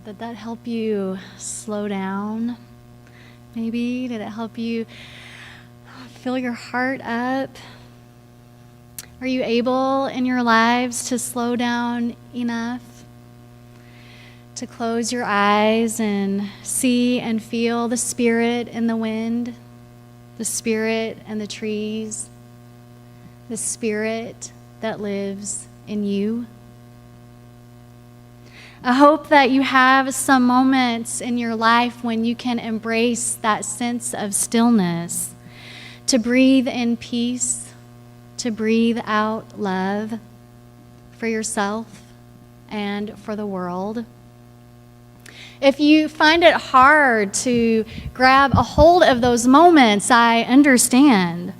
Did that help you slow down? Maybe? Did it help you fill your heart up? Are you able in your lives to slow down enough to close your eyes and see and feel the Spirit in the wind, the Spirit in the trees, the Spirit that lives in you? I hope that you have some moments in your life when you can embrace that sense of stillness, to breathe in peace, to breathe out love for yourself and for the world. If you find it hard to grab a hold of those moments, I understand.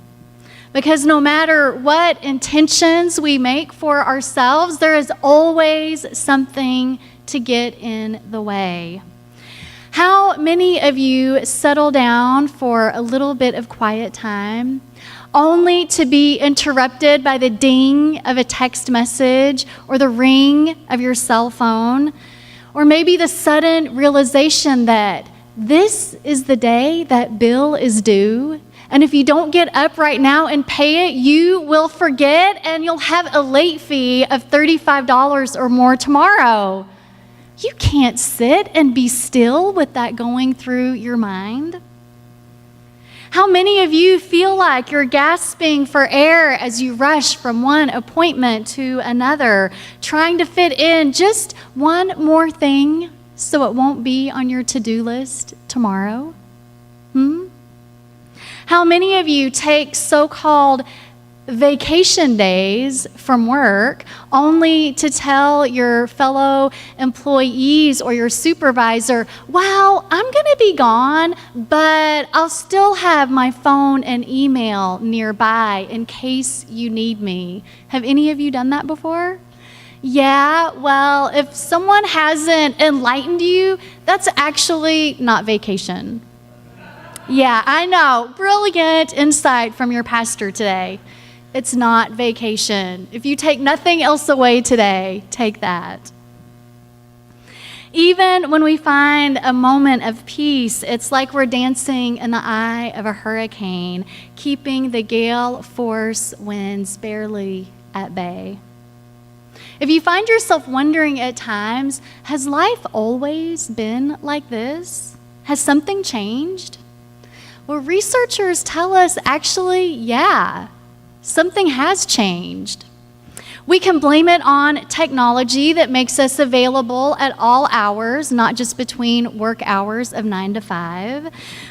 Because no matter what intentions we make for ourselves, there is always something to get in the way. How many of you settle down for a little bit of quiet time, only to be interrupted by the ding of a text message or the ring of your cell phone, or maybe the sudden realization that this is the day that bill is due, and if you don't get up right now and pay it, you will forget and you'll have a late fee of $35 or more tomorrow. You can't sit and be still with that going through your mind. How many of you feel like you're gasping for air as you rush from one appointment to another, trying to fit in just one more thing so it won't be on your to-do list tomorrow? How many of you take so-called vacation days from work only to tell your fellow employees or your supervisor, well, I'm going to be gone, but I'll still have my phone and email nearby in case you need me? Have any of you done that before? Yeah, well, if someone hasn't enlightened you, that's actually not vacation. Yeah, I know. Brilliant insight from your pastor today. It's not vacation. If you take nothing else away today, take that. Even when we find a moment of peace, it's like we're dancing in the eye of a hurricane, keeping the gale force winds barely at bay. If you find yourself wondering at times, has life always been like this? Has something changed? Well, researchers tell us actually, yeah, something has changed. We can blame it on technology that makes us available at all hours, not just between work hours of 9 to 5.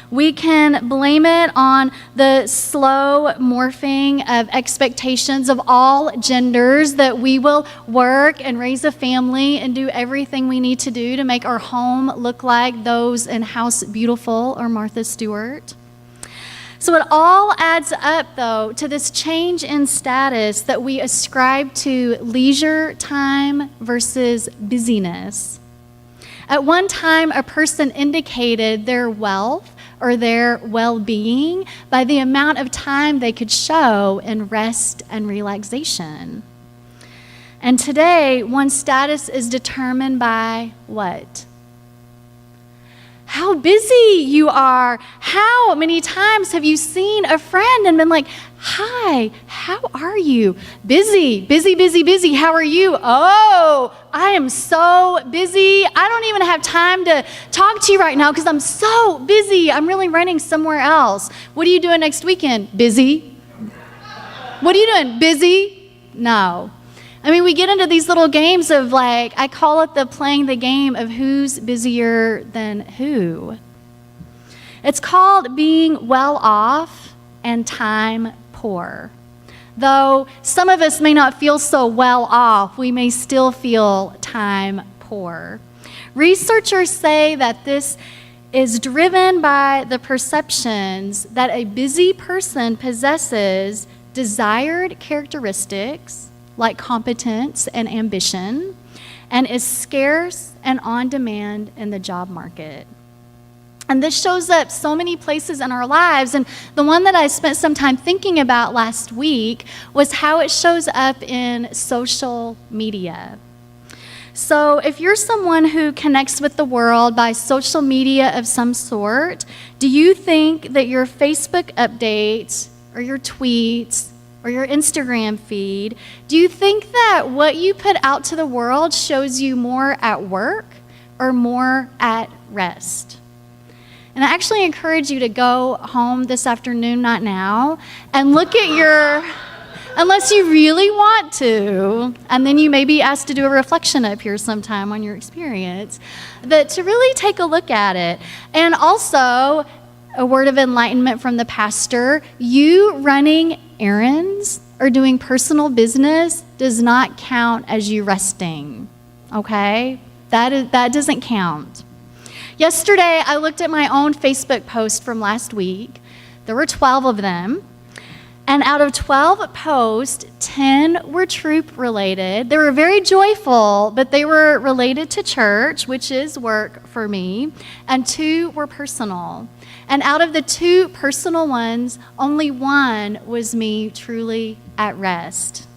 We can blame it on the slow morphing of expectations of all genders, that we will work and raise a family and do everything we need to do to make our home look like those in House Beautiful or Martha Stewart. So it all adds up, though, to this change in status that we ascribe to leisure time versus busyness. At one time, a person indicated their wealth or their well-being by the amount of time they could show in rest and relaxation. And today, one's status is determined by what? How busy you are. How many times have you seen a friend and been like, hi, how are you? Busy, busy, busy, busy. How are you? Oh, I am so busy. I don't even have time to talk to you right now because I'm so busy. I'm really running somewhere else. What are you doing next weekend? Busy. What are you doing? Busy? No. I mean, we get into these little games of like, I call it playing the game of who's busier than who. It's called being well off and time poor. Though some of us may not feel so well off, we may still feel time poor. Researchers say that this is driven by the perceptions that a busy person possesses desired characteristics like competence and ambition, and is scarce and on demand in the job market. And this shows up so many places in our lives, and the one that I spent some time thinking about last week was how it shows up in social media. So if you're someone who connects with the world by social media of some sort, do you think that your Facebook updates or your tweets or your Instagram feed, do you think that what you put out to the world shows you more at work or more at rest? And I actually encourage you to go home this afternoon, not now, and look at your, unless you really want to, and then you may be asked to do a reflection up here sometime on your experience, but to really take a look at it. And also, a word of enlightenment from the pastor, you running errands or doing personal business does not count as you resting, okay? That doesn't count. Yesterday, I looked at my own Facebook post from last week. There were 12 of them. And out of 12 posts, 10 were troop related. They were very joyful, but they were related to church, which is work for me, and 2 were personal. And out of the 2 personal ones, only 1 was me truly at rest.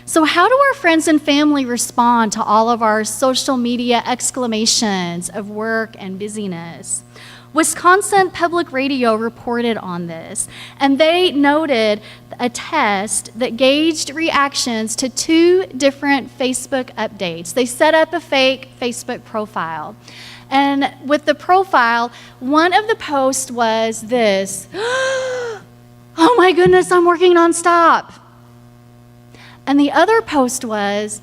So how do our friends and family respond to all of our social media exclamations of work and busyness? Wisconsin Public Radio reported on this, and they noted a test that gauged reactions to 2 different Facebook updates. They set up a fake Facebook profile. And with the profile, one of the posts was this, "Oh my goodness, I'm working nonstop." And the other post was,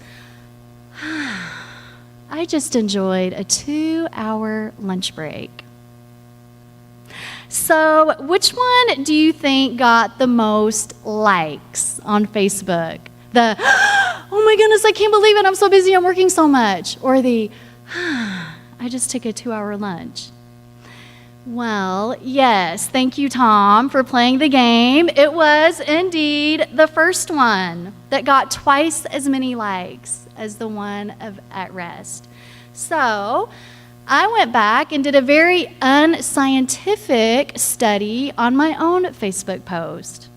"I just enjoyed a 2-hour lunch break." So which one do you think got the most likes on Facebook? The, "Oh my goodness, I can't believe it, I'm so busy, I'm working so much." Or the, "I just took a 2-hour lunch." Well, yes, thank you, Tom, for playing the game. It was indeed the first one that got twice as many likes as the one of at rest. So I went back and did a very unscientific study on my own Facebook post.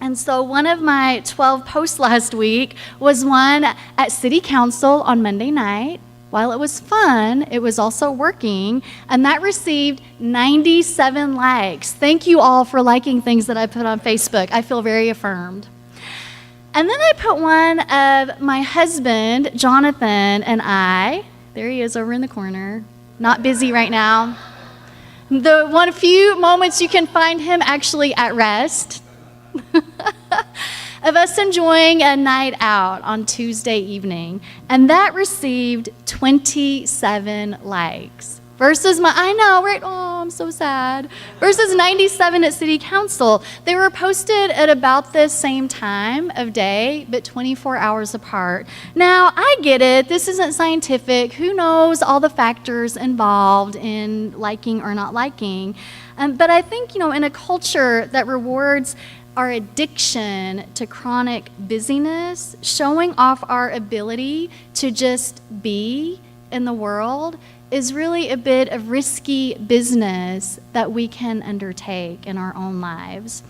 And so one of my 12 posts last week was one at City Council on Monday night. While it was fun, it was also working, and that received 97 likes. Thank you all for liking things that I put on Facebook. I feel very affirmed. And then I put one of my husband, Jonathan, and I. There he is over in the corner. Not busy right now. The one few moments you can find him actually at rest. Of us enjoying a night out on Tuesday evening, and that received 27 likes versus I know, right? Oh, I'm so sad. Versus 97 at City Council. They were posted at about the same time of day, but 24 hours apart. Now, I get it. This isn't scientific. Who knows all the factors involved in liking or not liking? But I think, in a culture that rewards our addiction to chronic busyness, showing off our ability to just be in the world is really a bit of risky business that we can undertake in our own lives.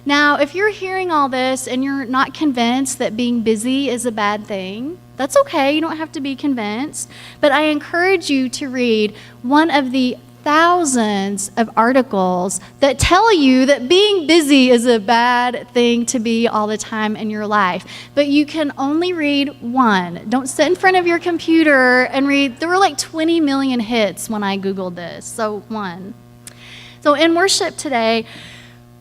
Now, if you're hearing all this and you're not convinced that being busy is a bad thing, that's okay. You don't have to be convinced. But I encourage you to read one of the thousands of articles that tell you that being busy is a bad thing to be all the time in your life. But you can only read one. Don't sit in front of your computer and read. There were like 20 million hits when I Googled this, so one. So in worship today,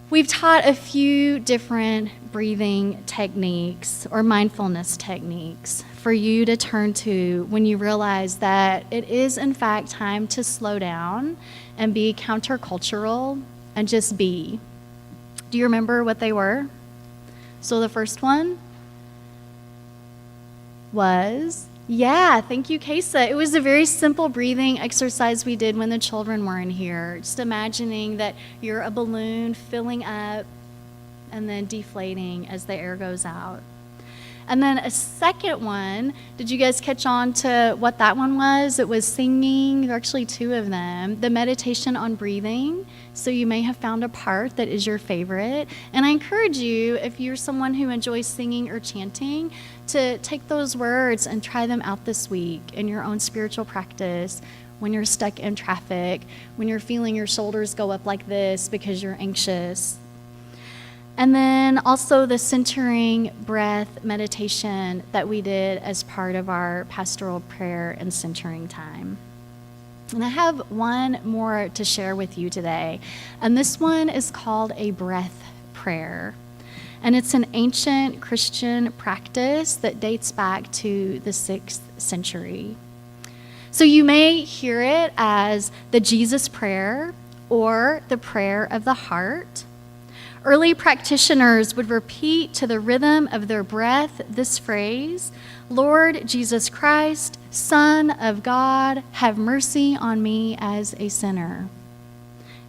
we've taught a few different breathing techniques or mindfulness techniques for you to turn to when you realize that it is in fact time to slow down and be countercultural and just be. Do you remember what they were? So the first one was, thank you, Kesa. It was a very simple breathing exercise we did when the children weren't here. Just imagining that you're a balloon filling up and then deflating as the air goes out. And then a second one, did you guys catch on to what that one was? It was singing. There are actually two of them. The meditation on breathing. So you may have found a part that is your favorite. And I encourage you, if you're someone who enjoys singing or chanting, to take those words and try them out this week in your own spiritual practice, when you're stuck in traffic, when you're feeling your shoulders go up like this because you're anxious. And then also the centering breath meditation that we did as part of our pastoral prayer and centering time. And I have one more to share with you today. And this one is called a breath prayer. And it's an ancient Christian practice that dates back to the 6th century. So you may hear it as the Jesus prayer or the prayer of the heart. Early practitioners would repeat to the rhythm of their breath this phrase, Lord Jesus Christ, Son of God, have mercy on me as a sinner.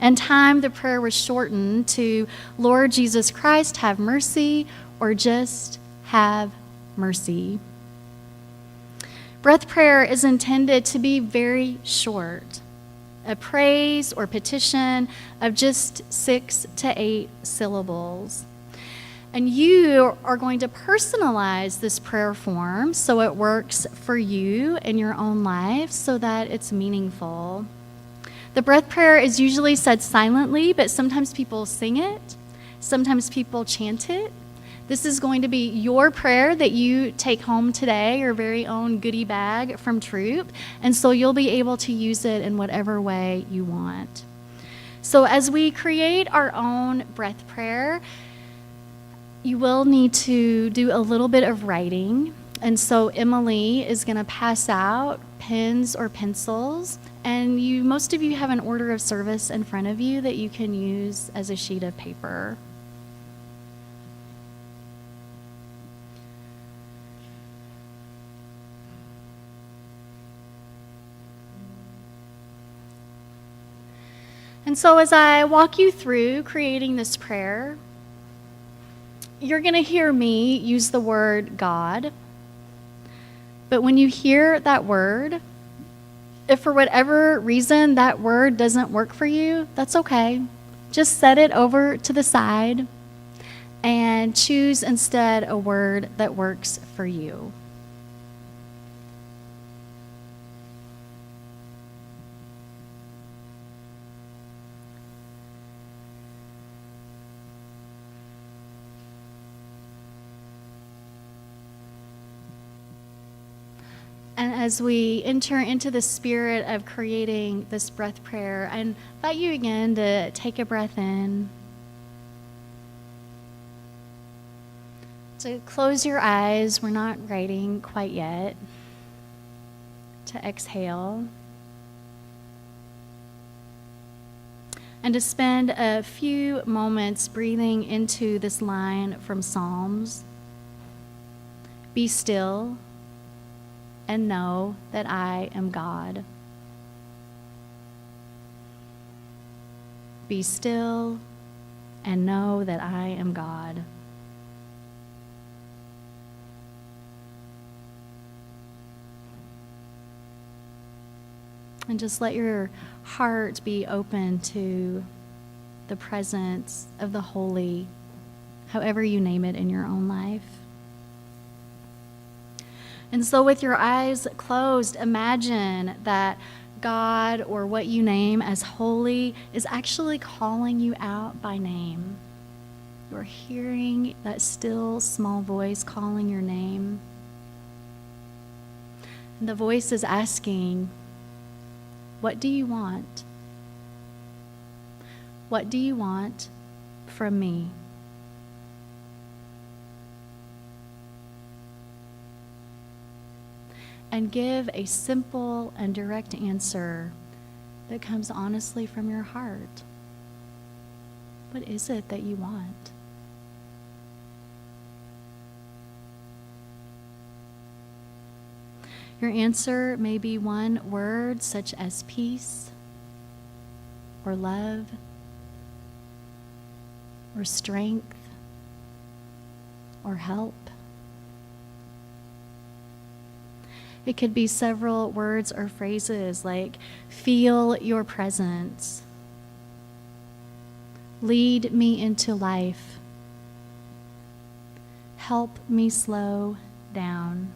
In time, the prayer was shortened to Lord Jesus Christ, have mercy, or just have mercy. Breath prayer is intended to be very short, a praise or petition of just 6 to 8 syllables. And you are going to personalize this prayer form so it works for you in your own life so that it's meaningful. The breath prayer is usually said silently, but sometimes people sing it, sometimes people chant it. This is going to be your prayer that you take home today, your very own goodie bag from Troop, and so you'll be able to use it in whatever way you want. So as we create our own breath prayer, you will need to do a little bit of writing, and so Emily is going to pass out pens or pencils, and most of you have an order of service in front of you that you can use as a sheet of paper. And so as I walk you through creating this prayer, you're going to hear me use the word God. But when you hear that word, if for whatever reason that word doesn't work for you, that's okay. Just set it over to the side and choose instead a word that works for you. And as we enter into the spirit of creating this breath prayer, I invite you again to take a breath in, to close your eyes. We're not writing quite yet. To exhale. And to spend a few moments breathing into this line from Psalms. Be still and know that I am God. Be still and know that I am God. And just let your heart be open to the presence of the holy, however you name it in your own life. And so with your eyes closed, imagine that God, or what you name as holy, is actually calling you out by name. You're hearing that still small voice calling your name. And the voice is asking, what do you want? What do you want from me? And give a simple and direct answer that comes honestly from your heart. What is it that you want? Your answer may be one word such as peace, or love, or strength, or help. It could be several words or phrases like, feel your presence. Lead me into life. Help me slow down.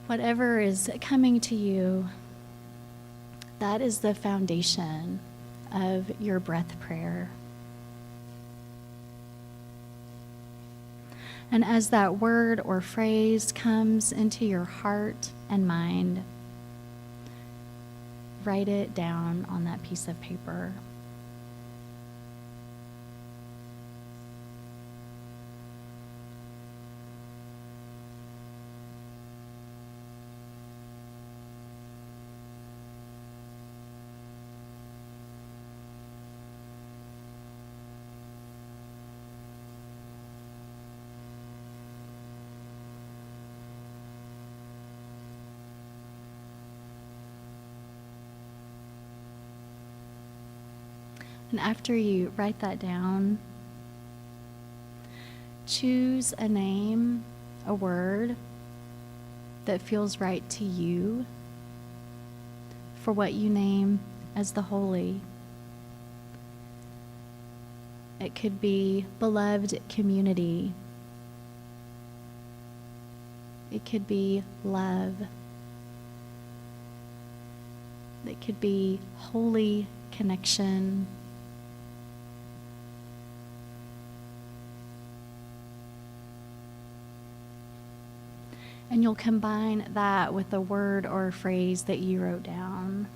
Whatever is coming to you, that is the foundation of your breath prayer. And as that word or phrase comes into your heart and mind, write it down on that piece of paper. And after you write that down, choose a name, a word that feels right to you for what you name as the holy. It could be beloved community. It could be love. It could be holy connection. And you'll combine that with a word or a phrase that you wrote down.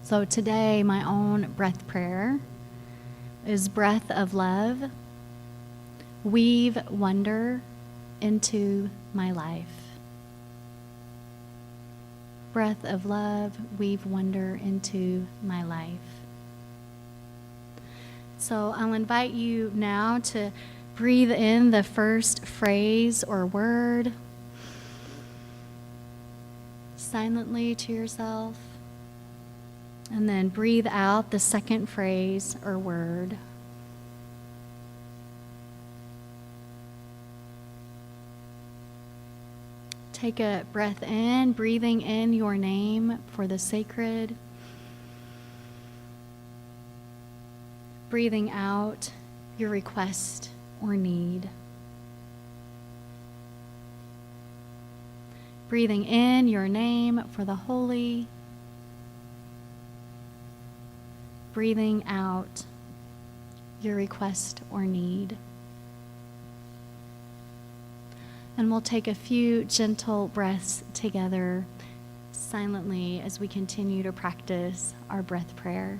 So today, my own breath prayer is breath of love. Weave wonder into my life. Breath of love, weave wonder into my life. So I'll invite you now to breathe in the first phrase or word silently to yourself, and then breathe out the second phrase or word. Take a breath in, breathing in your name for the sacred. Breathing out your request or need. Breathing in your name for the holy. Breathing out your request or need. And we'll take a few gentle breaths together silently as we continue to practice our breath prayer.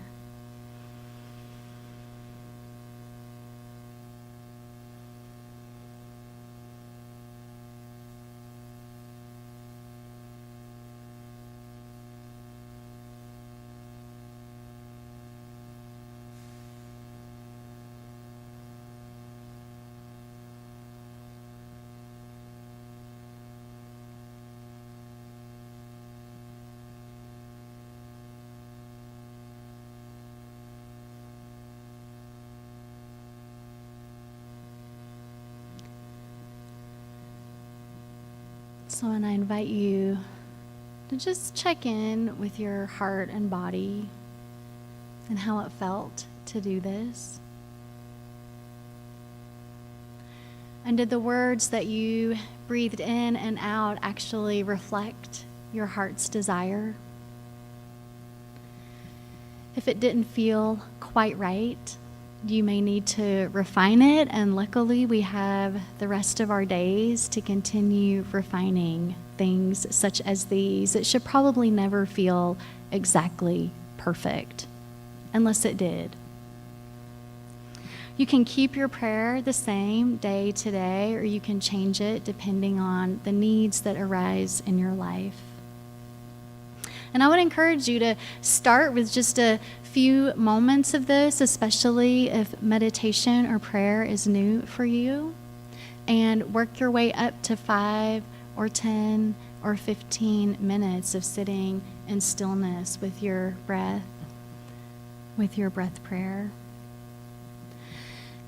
So, and I invite you to just check in with your heart and body and how it felt to do this. And did the words that you breathed in and out actually reflect your heart's desire? If it didn't feel quite right, you may need to refine it, and luckily we have the rest of our days to continue refining things such as these. It should probably never feel exactly perfect, unless it did. You can keep your prayer the same day to day, or you can change it depending on the needs that arise in your life. And I would encourage you to start with just a few moments of this, especially if meditation or prayer is new for you, and work your way up to 5 or 10 or 15 minutes of sitting in stillness with your breath prayer.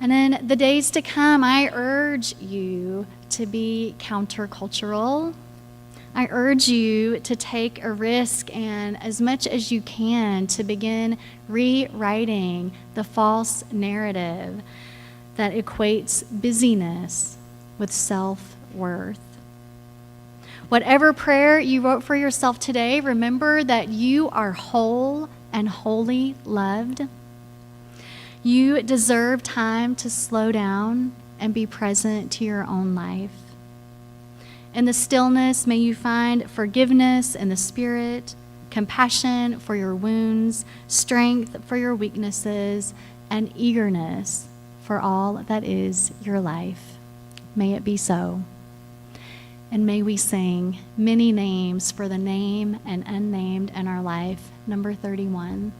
And in the days to come, I urge you to be countercultural. I urge you to take a risk and, as much as you can, to begin rewriting the false narrative that equates busyness with self-worth. Whatever prayer you wrote for yourself today, remember that you are whole and wholly loved. You deserve time to slow down and be present to your own life. In the stillness, may you find forgiveness in the Spirit, compassion for your wounds, strength for your weaknesses, and eagerness for all that is your life. May it be so. And may we sing many names for the name and unnamed in our life, number 31.